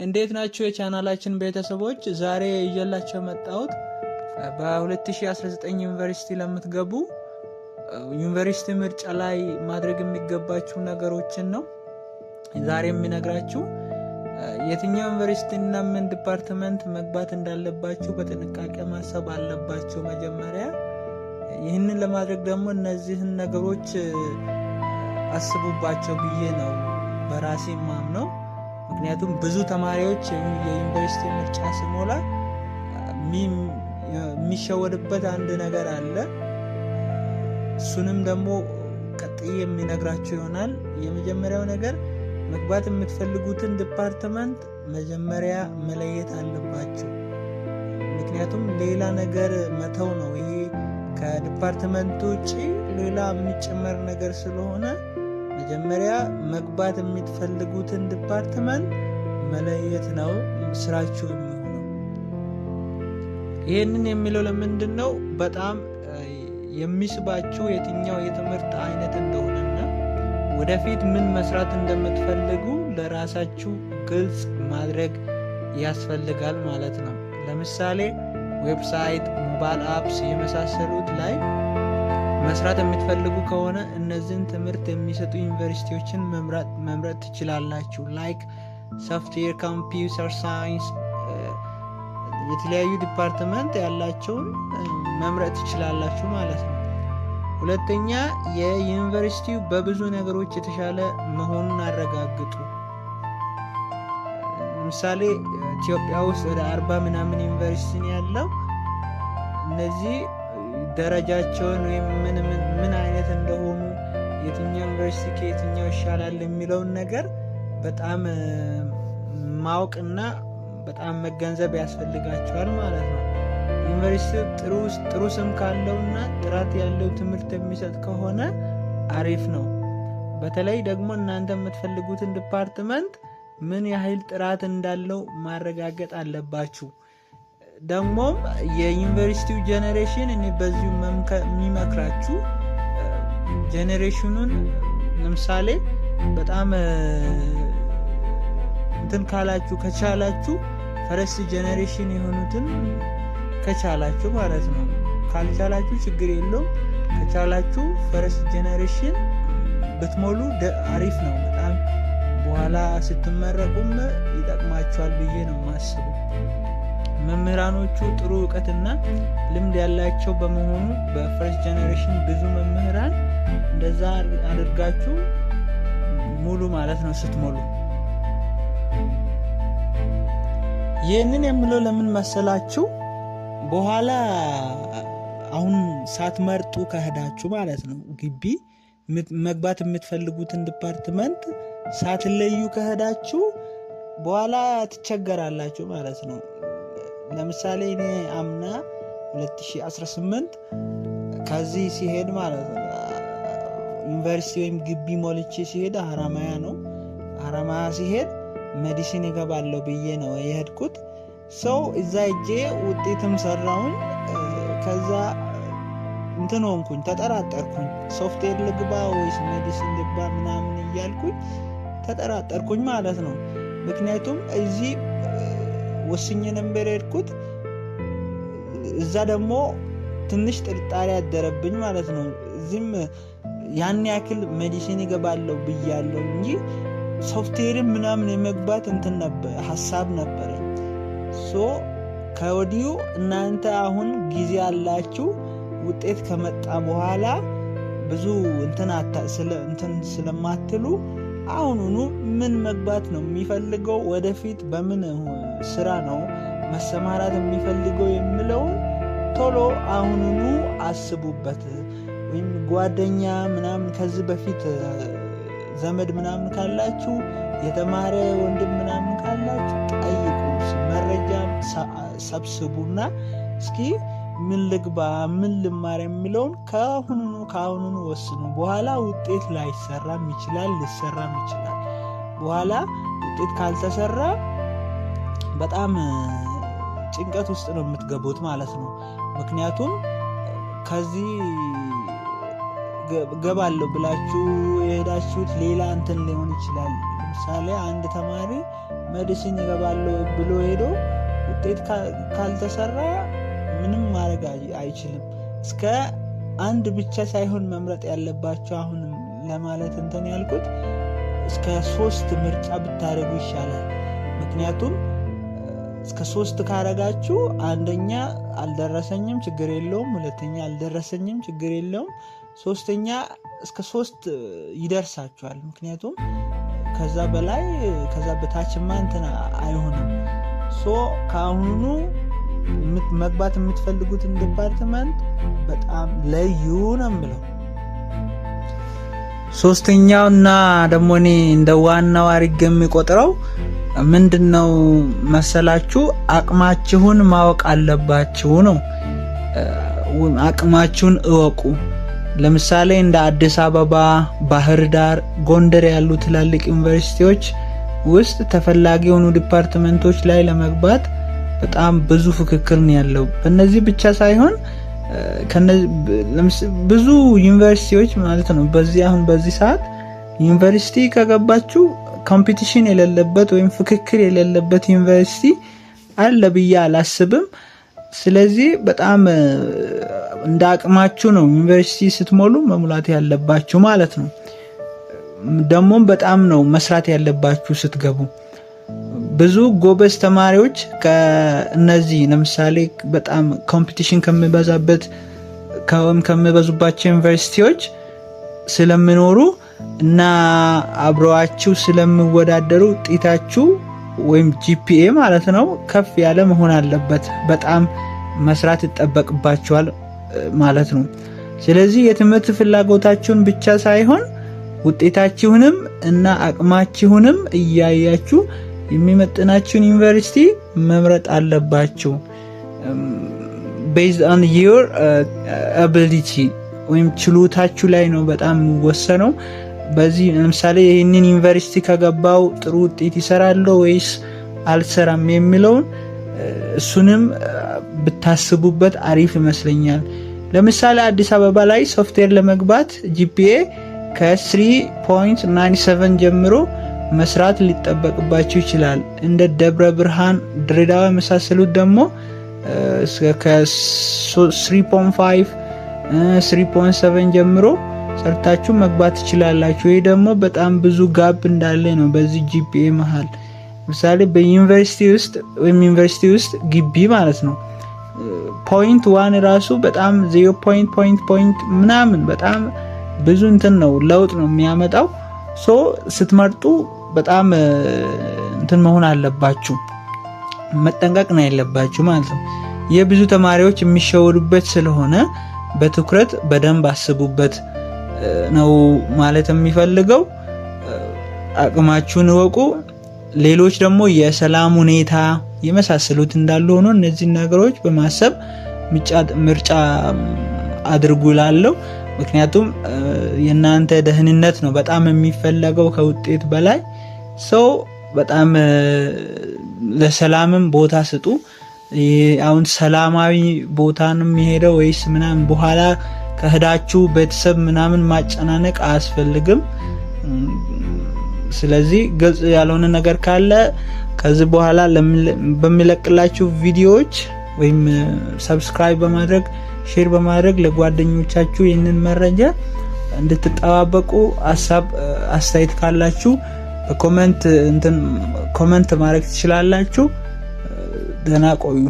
እንዴት ናችሁ የቻናላችን ቤተሰቦች? ዛሬ ይዤላችሁ መጣሁት በ2019 ዩኒቨርሲቲ ለምትገቡ ዩኒቨርሲቲ ምርጫ ላይ ማድረግ የሚገባችሁ ነገሮችን ነው ዛሬ የሚነግራችሁ። የትኛው ዩኒቨርሲቲ እና ምን ዲፓርትመንት መግባት እንዳለባችሁ በጥንቃቄ ማሰብ አለባችሁ መጀመሪያ። ይህንን ለማድረግ ደግሞ እነዚህን ነገሮች አስቡባቸው ብዬ ነው በራሴ ማምነው። ምክንያቱም ብዙ ተማሪዎች የዩኒቨርሲቲ ምርጫ ሲሞላ የሚሸወድበት አንድ ነገር አለ። እሱንም ደግሞ ቀጥዬ የሚነግራችሁ ይሆናል። የመጀመሪያው ነገር መግባት የምትፈልጉትን ዲፓርትመንት መጀመሪያ መለየት አለባችሁ። ምክንያቱም ሌላ ነገር መተው ነው። ይሄ ከዲፓርትመንቱ ውጪ ሌላ የሚጨመር ነገር ስለሆነ መጀመሪያ መግባት የምትፈልጉትን ዲፓርትመንት መለየት ነው ስራችሁ የሚሆነው። ይህንን የሚለው ለምንድን ነው? በጣም የሚስባችሁ የትኛው የትምህርት አይነት እንደሆነና ወደፊት ምን መስራት እንደምትፈልጉ ለራሳችሁ ግልጽ ማድረግ ያስፈልጋል ማለት ነው። ለምሳሌ ዌብሳይት፣ ሞባይል አፕስ የመሳሰሉት ላይ መስራት የምትፈልጉ ከሆነ እነዚህን ትምህርት የሚሰጡ ዩኒቨርሲቲዎችን መምረጥ ትችላላችሁ። ላይክ ሶፍትዌር፣ ኮምፒውተር ሳይንስ፣ የተለያዩ ዲፓርትመንት ያላቸውን መምረጥ ትችላላችሁ ማለት ነው። ሁለተኛ የዩኒቨርሲቲው በብዙ ነገሮች የተሻለ መሆኑን አረጋግጡ። ለምሳሌ ኢትዮጵያ ውስጥ ወደ 40 ምናምን ዩኒቨርሲቲ ያለው እነዚህ ደረጃቸውን ወይም ምን አይነት እንደሆኑ የትኛው ዩኒቨርሲቲ ከየትኛው ይሻላል የሚለውን ነገር በጣም ማወቅና በጣም መገንዘብ ያስፈልጋቸዋል ማለት ነው። ዩኒቨርሲቲው ጥሩ ስም ካለውና ጥራት ያለው ትምህርት የሚሰጥ ከሆነ አሪፍ ነው። በተለይ ደግሞ እናንተ የምትፈልጉትን ዲፓርትመንት ምን ያህል ጥራት እንዳለው ማረጋገጥ አለባችሁ። ደግሞም የዩኒቨርሲቲው ጄኔሬሽን እኔ በዚሁ የሚመክራችሁ ጄኔሬሽኑን ለምሳሌ በጣም እንትን ካላችሁ ከቻላችሁ ፈረስት ጄኔሬሽን የሆኑትን ከቻላችሁ ማለት ነው። ካልቻላችሁ ችግር የለውም። ከቻላችሁ ፈረስት ጄኔሬሽን ብትሞሉ አሪፍ ነው። በጣም በኋላ ስትመረቁም ይጠቅማችኋል ብዬ ነው የማስበው። መምህራኖቹ ጥሩ እውቀትና ልምድ ያላቸው በመሆኑ በፈርስት ጄኔሬሽን ብዙ መምህራን እንደዛ አድርጋችሁ ሙሉ ማለት ነው ስትሞሉ። ይህንን የምለው ለምን መሰላችሁ? በኋላ አሁን ሳትመርጡ ከሄዳችሁ ማለት ነው ግቢ መግባት የምትፈልጉትን ዲፓርትመንት ሳትለዩ ከሄዳችሁ በኋላ ትቸገራላችሁ ማለት ነው። ለምሳሌ እኔ አምና 2018 ከዚህ ሲሄድ ማለት ነው ዩኒቨርሲቲ ወይም ግቢ ሞልቼ ሲሄድ ሀራማያ ነው። ሀራማያ ሲሄድ ሜዲሲን ይገባለሁ ብዬ ነው የሄድኩት። ሰው እዛ እጄ ውጤትም ሰራውን። ከዛ እንትን ሆንኩኝ፣ ተጠራጠርኩኝ። ሶፍትዌር ልግባ ወይስ ሜዲሲን ልግባ ምናምን እያልኩኝ ተጠራጠርኩኝ ማለት ነው። ምክንያቱም እዚህ ወስኜ ነበር የሄድኩት፣ እዛ ደግሞ ትንሽ ጥርጣሬ ያደረብኝ ማለት ነው። እዚህም ያን ያክል ሜዲሲን ይገባለሁ ብያለሁ እንጂ ሶፍትዌርን ምናምን የመግባት እንትን ነበር ሀሳብ ነበረኝ። ከወዲሁ እናንተ አሁን ጊዜ አላችሁ። ውጤት ከመጣ በኋላ ብዙ እንትን ስለማትሉ አሁኑኑ ምን መግባት ነው የሚፈልገው፣ ወደፊት በምን ስራ ነው መሰማራት የሚፈልገው የሚለውን ቶሎ አሁኑኑ አስቡበት። ወይም ጓደኛ ምናምን ከዚህ በፊት ዘመድ ምናምን ካላችሁ፣ የተማረ ወንድም ምናምን ካላችሁ ጠይቁ፣ መረጃ ሰብስቡና እስኪ ምን ልግባ ምን ልማር የሚለውን ከአሁኑኑ ወስኑ። በኋላ ውጤት ላይሰራም ይችላል፣ ሊሰራም ይችላል። በኋላ ውጤት ካልተሰራ በጣም ጭንቀት ውስጥ ነው የምትገቡት ማለት ነው። ምክንያቱም ከዚህ ገባለሁ ብላችሁ የሄዳችሁት ሌላ እንትን ሊሆን ይችላል። ለምሳሌ አንድ ተማሪ ሜዲሲን ይገባለሁ ብሎ ሄዶ ውጤት ካልተሰራ ምንም ማድረግ አይችልም። እስከ አንድ ብቻ ሳይሆን መምረጥ ያለባቸው አሁንም ለማለት እንትን ያልኩት እስከ 3 ምርጫ ብታደርጉ ይሻላል። ምክንያቱም እስከ 3 ካረጋችሁ አንደኛ አልደረሰኝም ችግር የለውም፣ ሁለተኛ አልደረሰኝም ችግር የለውም፣ ሶስተኛ እስከ 3 ይደርሳችኋል። ምክንያቱም ከዛ በላይ ከዛ በታችማ እንትን አይሆንም። ከአሁኑ መግባት የምትፈልጉትን ዲፓርትመንት በጣም ለዩ ነው የምለው። ሶስተኛውና ደግሞ እኔ እንደ ዋናው አድርጌ የሚቆጥረው ምንድነው መሰላችሁ? አቅማችሁን ማወቅ አለባችሁ ነው። አቅማችሁን እወቁ። ለምሳሌ እንደ አዲስ አበባ፣ ባህር ዳር፣ ጎንደር ያሉ ትላልቅ ዩኒቨርሲቲዎች ውስጥ ተፈላጊ የሆኑ ዲፓርትመንቶች ላይ ለመግባት በጣም ብዙ ፍክክር ነው ያለው። በእነዚህ ብቻ ሳይሆን ብዙ ዩኒቨርሲቲዎች ማለት ነው በዚህ ሰዓት ዩኒቨርሲቲ ከገባችሁ ኮምፒቲሽን የሌለበት ወይም ፍክክር የሌለበት ዩኒቨርሲቲ አለ ብዬ አላስብም። ስለዚህ በጣም እንደ አቅማችሁ ነው ዩኒቨርሲቲ ስትሞሉ መሙላት ያለባችሁ ማለት ነው። ደግሞ በጣም ነው መስራት ያለባችሁ ስትገቡ። ብዙ ጎበዝ ተማሪዎች ከነዚህ ለምሳሌ በጣም ኮምፒቲሽን ከሚበዙባቸው ዩኒቨርሲቲዎች ስለሚኖሩ እና አብረዋችሁ ስለሚወዳደሩ ውጤታችሁ ወይም ጂፒኤ ማለት ነው ከፍ ያለ መሆን አለበት። በጣም መስራት ይጠበቅባችኋል ማለት ነው። ስለዚህ የትምህርት ፍላጎታችሁን ብቻ ሳይሆን ውጤታችሁንም እና አቅማችሁንም እያያችሁ የሚመጥናችሁን ዩኒቨርሲቲ መምረጥ አለባችሁ። based on your ability ወይም ችሎታችሁ ላይ ነው በጣም ወሰነው። በዚህ ለምሳሌ ይሄንን ዩኒቨርሲቲ ከገባው ጥሩ ውጤት ይሰራለሁ ወይስ አልሰራም የሚለውን እሱንም ብታስቡበት አሪፍ ይመስለኛል። ለምሳሌ አዲስ አበባ ላይ ሶፍትዌር ለመግባት ጂፒኤ ከ3.97 ጀምሮ መስራት ሊጠበቅባችሁ ይችላል። እንደ ደብረ ብርሃን፣ ድሬዳዋ የመሳሰሉት ደግሞ ከ3.5 3.7 ጀምሮ ሰርታችሁ መግባት ትችላላችሁ። ይሄ ደግሞ በጣም ብዙ ጋፕ እንዳለ ነው በዚህ ጂፒኤ መሃል። ለምሳሌ ዩኒቨርሲቲ ውስጥ ግቢ ማለት ነው 0.1 ራሱ በጣም 0.point ምናምን በጣም ብዙ እንትን ነው ለውጥ ነው የሚያመጣው። ስትመርጡ በጣም እንትን መሆን አለባችሁ፣ መጠንቀቅ ነው ያለባችሁ ማለት ነው። የብዙ ተማሪዎች የሚሸወዱበት ስለሆነ በትኩረት በደንብ አስቡበት ነው ማለት የሚፈልገው። አቅማችሁን እወቁ። ሌሎች ደግሞ የሰላም ሁኔታ የመሳሰሉት እንዳሉ ሆኖ እነዚህ ነገሮች በማሰብ ምርጫ አድርጉ ላለው። ምክንያቱም የናንተ ደህንነት ነው በጣም የሚፈለገው ከውጤት በላይ። በጣም ለሰላምም ቦታ ስጡ። አሁን ሰላማዊ ቦታንም የሚሄደው ወይስ ምናምን በኋላ ከሄዳችሁ ቤተሰብ ምናምን ማጨናነቅ አያስፈልግም። ስለዚህ ግልጽ ያልሆነ ነገር ካለ ከዚህ በኋላ በሚለቅላችሁ ቪዲዮዎች ወይም ሰብስክራይብ በማድረግ ሼር በማድረግ ለጓደኞቻችሁ ይህንን መረጃ እንድትጠባበቁ አስተያየት ካላችሁ ኮሜንት ማድረግ ትችላላችሁ። ደህና ቆዩ።